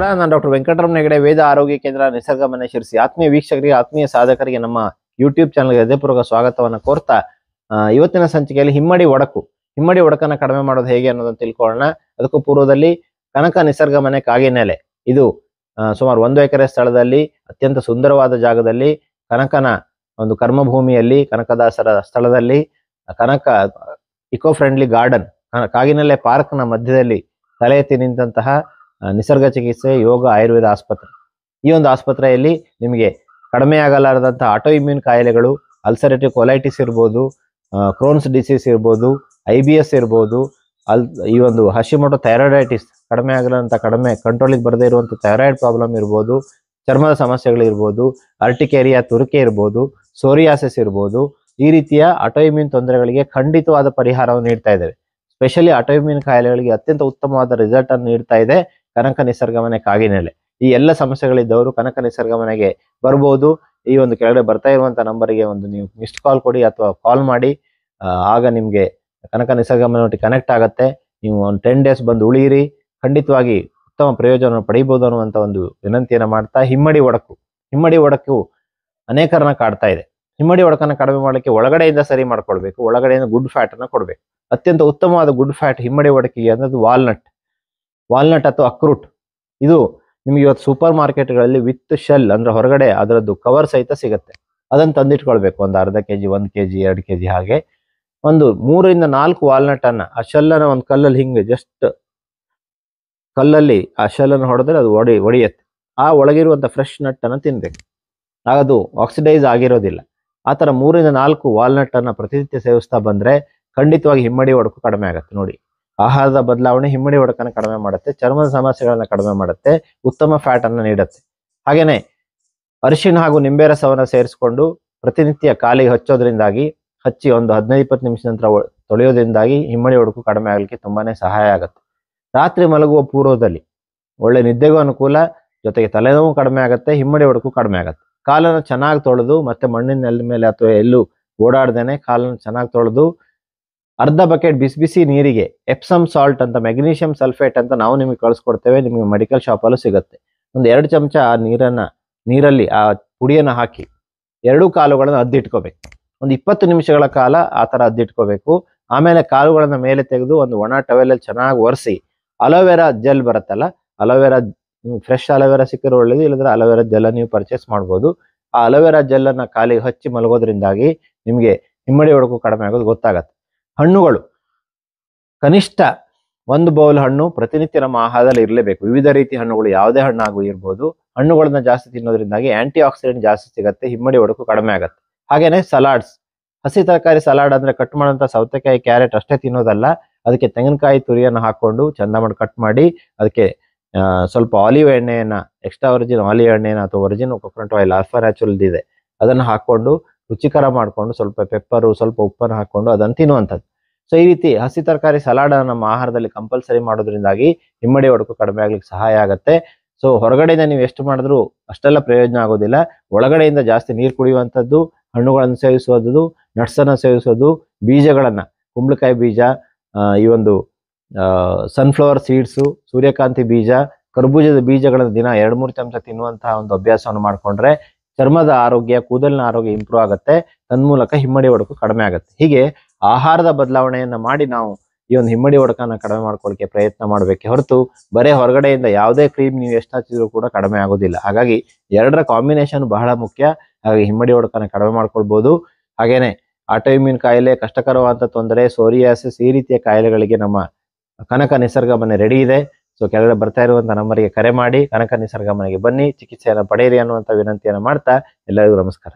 ನಾನು ಡಾಕ್ಟರ್ ವೆಂಕಟರಮಣ ಹೆಗಡೆ, ವೇದ ಆರೋಗ್ಯ ಕೇಂದ್ರ, ನಿಸರ್ಗ ಮನೆ, ಶಿರಸಿ. ಆತ್ಮೀಯ ವೀಕ್ಷಕರಿಗೆ, ಆತ್ಮೀಯ ಸಾಧಕರಿಗೆ ನಮ್ಮ ಯೂಟ್ಯೂಬ್ ಚಾನಲ್ಗೆ ಹೃದಯಪೂರ್ವಕ ಸ್ವಾಗತವನ್ನು ಕೋರ್ತಾ, ಇವತ್ತಿನ ಸಂಚಿಕೆಯಲ್ಲಿ ಹಿಮ್ಮಡಿ ಒಡಕನ್ನ ಕಡಿಮೆ ಮಾಡೋದು ಹೇಗೆ ಅನ್ನೋದನ್ನು ತಿಳ್ಕೊಳ್ಳೋಣ. ಅದಕ್ಕೂ ಪೂರ್ವದಲ್ಲಿ ಕನಕ ನಿಸರ್ಗ ಮನೆ ಕಾಗಿನೆಲೆ, ಇದು ಸುಮಾರು 1 ಎಕರೆ ಸ್ಥಳದಲ್ಲಿ ಅತ್ಯಂತ ಸುಂದರವಾದ ಜಾಗದಲ್ಲಿ, ಕನಕನ ಒಂದು ಕರ್ಮಭೂಮಿಯಲ್ಲಿ, ಕನಕದಾಸರ ಸ್ಥಳದಲ್ಲಿ, ಕನಕ ಇಕೋ ಫ್ರೆಂಡ್ಲಿ ಗಾರ್ಡನ್, ಕಾಗಿನೆಲೆ ಪಾರ್ಕ್ನ ಮಧ್ಯದಲ್ಲಿ ತಲೆ ಎತ್ತಿ ನಿಂತಹ ನಿಸರ್ಗ ಚಿಕಿತ್ಸೆ, ಯೋಗ, ಆಯುರ್ವೇದ ಆಸ್ಪತ್ರೆ. ಈ ಒಂದು ಆಸ್ಪತ್ರೆಯಲ್ಲಿ ನಿಮಗೆ ಕಡಿಮೆ ಆಗಲಾರದಂತಹ ಆಟೋ ಇಮ್ಯೂನ್ ಕಾಯಿಲೆಗಳು, ಅಲ್ಸರೇಟಿವ್ ಕೊಲೈಟಿಸ್ ಇರ್ಬೋದು, ಕ್ರೋನ್ಸ್ ಡಿಸೀಸ್ ಇರ್ಬೋದು, IBS ಇರ್ಬೋದು, ಈ ಒಂದು ಹಶಿಮೋಟೋ ಥೈರಾಯ್ಡೈಟಿಸ್, ಕಡಿಮೆ ಆಗಲಾರಂಥ ಕಂಟ್ರೋಲಿಗೆ ಬರದೇ ಇರುವಂಥ ಥೈರಾಯ್ಡ್ ಪ್ರಾಬ್ಲಮ್ ಇರ್ಬೋದು, ಚರ್ಮದ ಸಮಸ್ಯೆಗಳಿರ್ಬೋದು, ಅರ್ಟಿಕೇರಿಯಾ, ತುರಿಕೆ ಇರ್ಬೋದು, ಸೋರಿಯಾಸಿಸ್ ಇರ್ಬೋದು, ಈ ರೀತಿಯ ಆಟೋ ಇಮ್ಯೂನ್ ತೊಂದರೆಗಳಿಗೆ ಖಂಡಿತವಾದ ಪರಿಹಾರವನ್ನು ನೀಡ್ತಾ ಇದ್ದೇವೆ. ಸ್ಪೆಷಲಿ ಆಟೋ ಇಮ್ಯೂನ್ ಕಾಯಿಲೆಗಳಿಗೆ ಅತ್ಯಂತ ಉತ್ತಮವಾದ ರಿಸಲ್ಟ್ ಅನ್ನು ನೀಡ್ತಾ ಇದೆ ಕನಕ ನಿಸರ್ಗ ಮನೆ ಕಾಗಿನೆಲೆ. ಈ ಎಲ್ಲ ಸಮಸ್ಯೆಗಳಿದ್ದವರು ಕನಕ ನಿಸರ್ಗ ಮನೆಗೆ ಬರ್ಬೋದು. ಈ ಒಂದು ಕೆಳಗಡೆ ಬರ್ತಾ ಇರುವಂತ ನಂಬರಿಗೆ ಒಂದು ನೀವು ಮಿಸ್ಡ್ ಕಾಲ್ ಕೊಡಿ ಅಥವಾ ಕಾಲ್ ಮಾಡಿ. ಆಗ ನಿಮ್ಗೆ ಕನಕ ನಿಸರ್ಗ ಮನೆ ಒಟ್ಟಿಗೆ ಕನೆಕ್ಟ್ ಆಗತ್ತೆ. ನೀವು ಒಂದು 10 days ಬಂದು ಉಳಿಯಿರಿ, ಖಂಡಿತವಾಗಿ ಉತ್ತಮ ಪ್ರಯೋಜನವನ್ನು ಪಡೆಯಬಹುದು ಅನ್ನುವಂತ ಒಂದು ವಿನಂತಿಯನ್ನು ಮಾಡ್ತಾ, ಹಿಮ್ಮಡಿ ಒಡಕು ಅನೇಕರನ್ನ ಕಾಡ್ತಾ ಇದೆ. ಹಿಮ್ಮಡಿ ಒಡಕನ್ನ ಕಡಿಮೆ ಮಾಡಲಿಕ್ಕೆ ಒಳಗಡೆಯಿಂದ ಸರಿ ಮಾಡ್ಕೊಳ್ಬೇಕು, ಒಳಗಡೆಯಿಂದ ಗುಡ್ ಫ್ಯಾಟ್ ಅನ್ನ ಕೊಡ್ಬೇಕು. ಅತ್ಯಂತ ಉತ್ತಮವಾದ ಗುಡ್ ಫ್ಯಾಟ್ ಹಿಮ್ಮಡಿ ಒಡಕಿಗೆ ಅನ್ನೋದು ವಾಲ್ನಟ್ ಅಥವಾ ಅಕ್ರೂಟ್. ಇದು ನಿಮ್ಗೆ ಇವತ್ತು ಸೂಪರ್ ಮಾರ್ಕೆಟ್ಗಳಲ್ಲಿ ವಿತ್ ಶೆಲ್, ಅಂದ್ರೆ ಹೊರಗಡೆ ಅದರದ್ದು ಕವರ್ ಸಹಿತ ಸಿಗುತ್ತೆ. ಅದನ್ನು ತಂದಿಟ್ಕೊಳ್ಬೇಕು. ಒಂದು ಅರ್ಧ ಕೆಜಿ, 1 kg, 2 kg ಹಾಗೆ ಒಂದು 3 ರಿಂದ 4 ವಾಲ್ನಟ್ ಅನ್ನ, ಆ ಶೆಲ್ಲನ್ನ ಒಂದು ಕಲ್ಲಲ್ಲಿ ಹಿಂಗೆ ಜಸ್ಟ್ ಕಲ್ಲಲ್ಲಿ ಆ ಶೆಲ್ಲನ್ನು ಹೊಡೆದ್ರೆ ಅದು ಒಡೆಯುತ್ತೆ. ಆ ಒಳಗಿರುವಂತ ಫ್ರೆಶ್ ನಟ್ ಅನ್ನ ತಿನ್ಬೇಕು. ಆಗ ಅದು ಆಕ್ಸಿಡೈಸ್ ಆಗಿರೋದಿಲ್ಲ. ಆ ತರ 3 ರಿಂದ 4 ವಾಲ್ನಟ್ ಅನ್ನ ಪ್ರತಿನಿತ್ಯ ಸೇವಿಸ್ತಾ ಬಂದ್ರೆ ಖಂಡಿತವಾಗಿ ಹಿಮ್ಮಡಿ ಒಡಕು ಕಡಿಮೆ ಆಗುತ್ತೆ. ನೋಡಿ, ಆಹಾರದ ಬದಲಾವಣೆ ಹಿಮ್ಮಡಿ ಒಡಕನ್ನ ಕಡಿಮೆ ಮಾಡುತ್ತೆ, ಚರ್ಮದ ಸಮಸ್ಯೆಗಳನ್ನ ಕಡಿಮೆ ಮಾಡುತ್ತೆ, ಉತ್ತಮ ಫ್ಯಾಟ್ ಅನ್ನ ನೀಡುತ್ತೆ. ಹಾಗೇನೆ ಅರಿಶಿಣ ಹಾಗೂ ನಿಂಬೆ ರಸವನ್ನ ಸೇರಿಸಿಕೊಂಡು ಪ್ರತಿನಿತ್ಯ ಕಾಲಿಗೆ ಹಚ್ಚಿ ಒಂದು 15-20 ನಿಮಿಷ ನಂತರ ತೊಳೆಯೋದ್ರಿಂದಾಗಿ ಹಿಮ್ಮಡಿ ಒಡಕು ಕಡಿಮೆ ಆಗಲಿಕ್ಕೆ ತುಂಬಾನೇ ಸಹಾಯ ಆಗುತ್ತೆ. ರಾತ್ರಿ ಮಲಗುವ ಪೂರ್ವದಲ್ಲಿ ಒಳ್ಳೆ ನಿದ್ದೆಗೂ ಅನುಕೂಲ, ಜೊತೆಗೆ ತಲೆನೋವು ಕಡಿಮೆ ಆಗುತ್ತೆ, ಹಿಮ್ಮಡಿ ಒಡಕು ಕಡಿಮೆ ಆಗುತ್ತೆ. ಕಾಲನ್ನು ಚೆನ್ನಾಗಿ ತೊಳೆದು, ಮತ್ತೆ ಮಣ್ಣಿನ ನೆಲದ ಮೇಲೆ ಅಥವಾ ಎಲ್ಲೂ ಓಡಾಡ್ದೇನೆ ಕಾಲನ್ನು ಚೆನ್ನಾಗಿ ತೊಳೆದು, ಅರ್ಧ ಬಕೆಟ್ ಬಿಸಿ ನೀರಿಗೆ ಎಪ್ಸಮ್ ಸಾಲ್ಟ್ ಅಂತ, ಮೆಗ್ನೀಷಿಯಂ ಸಲ್ಫೇಟ್ ಅಂತ ನಾವು ನಿಮಗೆ ಕಳಿಸ್ಕೊಡ್ತೇವೆ. ನಿಮಗೆ ಮೆಡಿಕಲ್ ಶಾಪಲ್ಲೂ ಸಿಗುತ್ತೆ. ಒಂದು 2 ಚಮಚ ಆ ನೀರಲ್ಲಿ ಆ ಪುಡಿಯನ್ನು ಹಾಕಿ 2 ಕಾಲುಗಳನ್ನು ಅದ್ದಿಟ್ಕೋಬೇಕು. ಒಂದು 20 ನಿಮಿಷಗಳ ಕಾಲ ಆ ಥರ ಅದ್ದಿಟ್ಕೋಬೇಕು. ಆಮೇಲೆ ಕಾಲುಗಳನ್ನ ಮೇಲೆ ತೆಗೆದು ಒಂದು ಒಣ ಟವೆಲಲ್ಲಿ ಚೆನ್ನಾಗಿ ಒರೆಸಿ, ಅಲೋವೆರಾ ಜೆಲ್ ಬರುತ್ತಲ್ಲ, ಫ್ರೆಶ್ ಅಲೋವೆರಾ ಸಿಕ್ಕಿರೋ ಒಳ್ಳೇದು, ಇಲ್ಲದ್ರೆ ಅಲೋವೆರಾ ಜೆಲ್ ನೀವು ಪರ್ಚೇಸ್ ಮಾಡ್ಬೋದು. ಆ ಅಲೋವೆರಾ ಜೆಲ್ ಅನ್ನ ಕಾಲಿಗೆ ಹಚ್ಚಿ ಮಲಗೋದ್ರಿಂದಾಗಿ ನಿಮಗೆ ಹಿಮ್ಮಡಿ ಒಡಕು ಕಡಿಮೆ ಆಗೋದು ಗೊತ್ತಾಗತ್ತೆ. ಹಣ್ಣುಗಳು ಕನಿಷ್ಠ 1 ಬೌಲ್ ಹಣ್ಣು ಪ್ರತಿನಿತ್ಯ ನಮ್ಮ ಆಹಾರದಲ್ಲಿ ಇರಲೇಬೇಕು. ವಿವಿಧ ರೀತಿಯ ಹಣ್ಣುಗಳು, ಯಾವುದೇ ಹಣ್ಣಾಗೂ ಇರ್ಬೋದು. ಹಣ್ಣುಗಳನ್ನ ಜಾಸ್ತಿ ತಿನ್ನೋದ್ರಿಂದಾಗಿ ಆಂಟಿ ಆಕ್ಸಿಡೆಂಟ್ ಜಾಸ್ತಿ ಸಿಗುತ್ತೆ, ಹಿಮ್ಮಡಿ ಒಡಕು ಕಡಿಮೆ ಆಗುತ್ತೆ. ಹಾಗೇನೆ ಸಲಾಡ್ಸ್, ಹಸಿ ತರಕಾರಿ ಸಲಾಡ್ ಅಂದ್ರೆ ಕಟ್ ಮಾಡೋಂಥ ಸೌತೆಕಾಯಿ, ಕ್ಯಾರೆಟ್ ಅಷ್ಟೇ ತಿನ್ನೋದಲ್ಲ, ಅದಕ್ಕೆ ತೆಂಗಿನಕಾಯಿ ತುರಿಯನ್ನು ಹಾಕೊಂಡು ಚಂದ ಮಾಡಿ ಕಟ್ ಮಾಡಿ, ಅದಕ್ಕೆ ಸ್ವಲ್ಪ ಆಲಿವ್ ಎಣ್ಣೆಯನ್ನ, ಎಕ್ಸ್ಟ್ರಾ ವರ್ಜಿನ್ ಆಲಿವ್ ಎಣ್ಣೆನ ಅಥವಾ Virgin coconut oil, alpha natural ಇದೆ, ಅದನ್ನು ಹಾಕೊಂಡು ರುಚಿಕರ ಮಾಡಿಕೊಂಡು ಸ್ವಲ್ಪ ಪೆಪ್ಪರು, ಸ್ವಲ್ಪ ಉಪ್ಪನ್ನು ಹಾಕೊಂಡು ಅದನ್ನು ತಿನ್ನುವಂಥದ್ದು. ಸೊ ಈ ರೀತಿ ಹಸಿ ತರಕಾರಿ ಸಲಾಡ್ ನಮ್ಮ ಆಹಾರದಲ್ಲಿ ಕಂಪಲ್ಸರಿ ಮಾಡೋದ್ರಿಂದಾಗಿ ಹಿಮ್ಮಡಿ ಒಡಕು ಕಡಿಮೆ ಆಗ್ಲಿಕ್ಕೆ ಸಹಾಯ ಆಗುತ್ತೆ. ಸೊ ಹೊರಗಡೆಯಿಂದ ನೀವು ಎಷ್ಟು ಮಾಡಿದ್ರೂ ಅಷ್ಟೆಲ್ಲ ಪ್ರಯೋಜನ ಆಗೋದಿಲ್ಲ. ಒಳಗಡೆಯಿಂದ ಜಾಸ್ತಿ ನೀರು ಕುಡಿಯುವಂಥದ್ದು, ಹಣ್ಣುಗಳನ್ನು ಸೇವಿಸುವುದು, ನಟ್ಸ್ ಅನ್ನು ಸೇವಿಸೋದು, ಬೀಜಗಳನ್ನ, ಕುಂಬಳಕಾಯಿ ಬೀಜ, ಈ ಒಂದು ಸನ್ಫ್ಲವರ್ ಸೀಡ್ಸು, ಸೂರ್ಯಕಾಂತಿ ಬೀಜ, ಕರ್ಬೂಜದ ಬೀಜಗಳನ್ನು ದಿನ 2-3 ಚಮಚ ತಿನ್ನುವಂತಹ ಒಂದು ಅಭ್ಯಾಸವನ್ನು ಮಾಡಿಕೊಂಡ್ರೆ ಚರ್ಮದ ಆರೋಗ್ಯ, ಕೂದಲಿನ ಆರೋಗ್ಯ ಇಂಪ್ರೂವ್ ಆಗುತ್ತೆ. ತನ್ಮೂಲಕ ಹಿಮ್ಮಡಿ ಒಡಕು ಕಡಿಮೆ ಆಗುತ್ತೆ. ಹೀಗೆ ಆಹಾರದ ಬದಲಾವಣೆಯನ್ನ ಮಾಡಿ ನಾವು ಈ ಒಂದು ಹಿಮ್ಮಡಿ ಒಡಕನ್ನ ಕಡಿಮೆ ಮಾಡ್ಕೊಳ್ಳಿಕ್ಕೆ ಪ್ರಯತ್ನ ಮಾಡಬೇಕೆ ಹೊರತು ಬರೇ ಹೊರಗಡೆಯಿಂದ ಯಾವುದೇ ಕ್ರೀಮ್ ನೀವು ಎಷ್ಟು ಹಚ್ಚಿದ್ರು ಕೂಡ ಕಡಿಮೆ ಆಗೋದಿಲ್ಲ. ಹಾಗಾಗಿ 2ರ ಕಾಂಬಿನೇಷನ್ ಬಹಳ ಮುಖ್ಯ. ಹಾಗಾಗಿ ಹಿಮ್ಮಡಿ ಒಡಕನ್ನ ಕಡಿಮೆ ಮಾಡ್ಕೊಳ್ಬಹುದು. ಹಾಗೇನೆ ಆಟೋ ಇಮ್ಯೂನ್ ಕಾಯಿಲೆ, ಕಷ್ಟಕರವಾದಂಥ ತೊಂದರೆ, ಸೋರಿಯಾಸಿಸ್, ಈ ರೀತಿಯ ಕಾಯಿಲೆಗಳಿಗೆ ನಮ್ಮ ಕನಕ ನಿಸರ್ಗ ಮನೆ ರೆಡಿ ಇದೆ. ಸೊ ಕೆಳಗಡೆ ಬರ್ತಾ ಇರುವಂತ ನಂಬರ್ಗೆ ಕರೆ ಮಾಡಿ ಕನಕ ನಿಸರ್ಗ ಮನೆಗೆ ಬನ್ನಿ, ಚಿಕಿತ್ಸೆಯನ್ನು ಪಡೆಯಿರಿ ಅನ್ನುವಂಥ ವಿನಂತಿಯನ್ನು ಮಾಡ್ತಾ ಎಲ್ಲರಿಗೂ ನಮಸ್ಕಾರ.